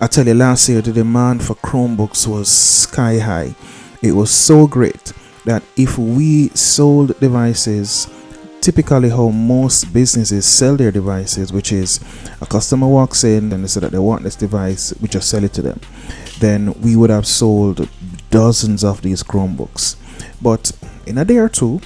I tell you, last year the demand for Chromebooks was sky high. It was so great that if we sold devices, typically how most businesses sell their devices, which is a customer walks in and they say that they want this device, we just sell it to them, then we would have sold dozens of these Chromebooks. But in a day or two,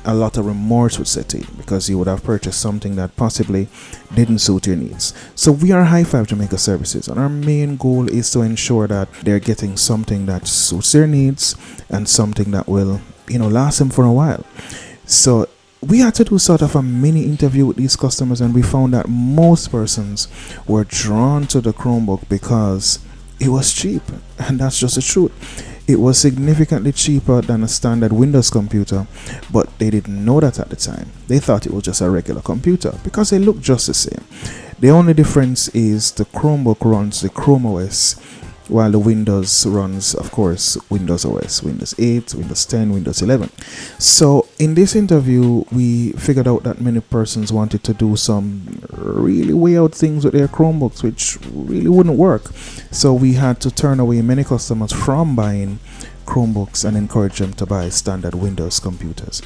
a lot of remorse would set in because you would have purchased something that possibly didn't suit your needs. So we are High Five Jamaica Services, and our main goal is to ensure that they're getting something that suits their needs and something that will, last them for a while. So we had to do sort of a mini interview with these customers, and we found that most persons were drawn to the Chromebook because it was cheap, and that's just the truth. It was significantly cheaper than a standard Windows computer, but they didn't know that at the time. They thought it was just a regular computer because they look just the same. The only difference is the Chromebook runs the Chrome OS, while the Windows runs, of course, Windows OS, Windows 8, Windows 10, Windows 11. So in this interview, we figured out that many persons wanted to do some really way out things with their Chromebooks, which really wouldn't work. So we had to turn away many customers from buying Chromebooks and encourage them to buy standard Windows computers.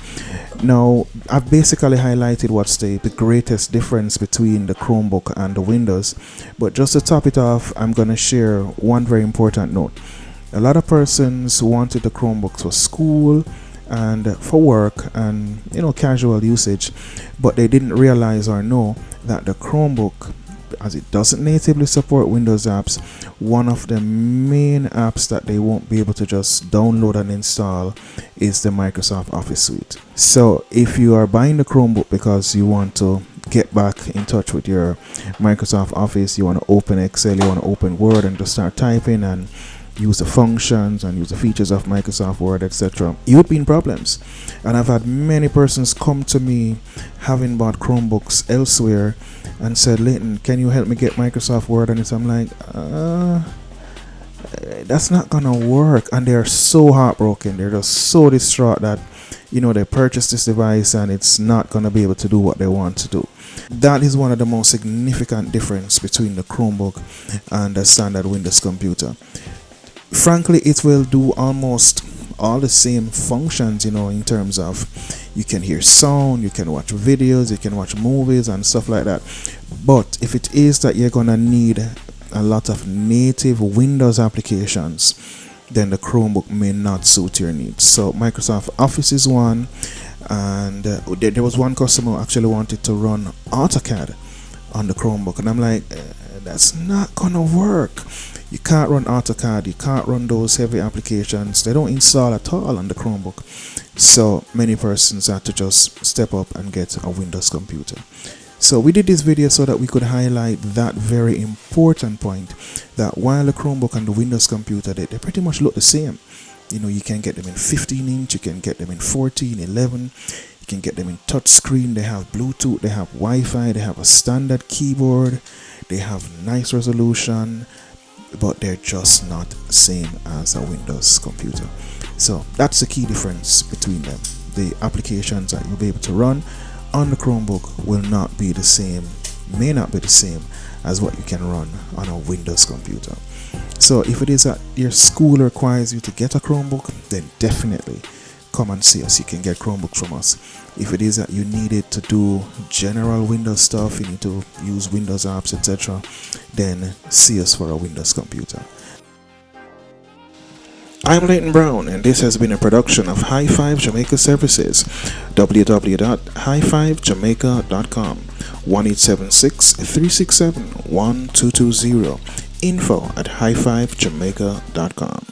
Now, I've basically highlighted what's the greatest difference between the Chromebook and the Windows, but just to top it off, I'm going to share one very important note. A lot of persons wanted the Chromebooks for school and for work and casual usage, but they didn't realize or know that the Chromebook, as it doesn't natively support Windows apps, one of the main apps that they won't be able to just download and install is the Microsoft Office suite. So if you are buying the Chromebook because you want to get back in touch with your Microsoft Office, you want to open Excel, you want to open Word and just start typing and use the functions and use the features of Microsoft Word, etc., you would be in problems. And I've had many persons come to me having bought Chromebooks elsewhere and said, Leighton, can you help me get Microsoft Word on it? I'm like, that's not gonna work. And they're so heartbroken, they're just so distraught that they purchased this device and it's not gonna be able to do what they want to do. That is one of the most significant difference between the Chromebook and the standard Windows computer. Frankly, it will do almost all the same functions, in terms of you can hear sound, you can watch videos, you can watch movies and stuff like that. But if it is that you're gonna need a lot of native Windows applications, then the Chromebook may not suit your needs. So Microsoft Office is one, and there was one customer who actually wanted to run AutoCAD on the Chromebook, and I'm like, that's not gonna work. You can't run AutoCAD, you can't run those heavy applications. They don't install at all on the Chromebook. So many persons had to just step up and get a Windows computer. So we did this video so that we could highlight that very important point, that while the Chromebook and the Windows computer, they pretty much look the same. You can get them in 15-inch, you can get them in 14, 11, you can get them in touchscreen, they have Bluetooth, they have Wi-Fi, they have a standard keyboard, they have nice resolution, but they're just not the same as a Windows computer. So that's the key difference between them. The applications that you'll be able to run on the Chromebook will not be the same, may not be the same as what you can run on a Windows computer. So if it is that your school requires you to get a Chromebook, then definitely come and see us. You can get Chromebooks from us. If it is that you need it to do general Windows stuff, you need to use Windows apps, etc., then see us for a Windows computer. I'm Leighton Brown, and this has been a production of High Five Jamaica Services. www.highfivejamaica.com, 1-876-367-1220, info@highfivejamaica.com.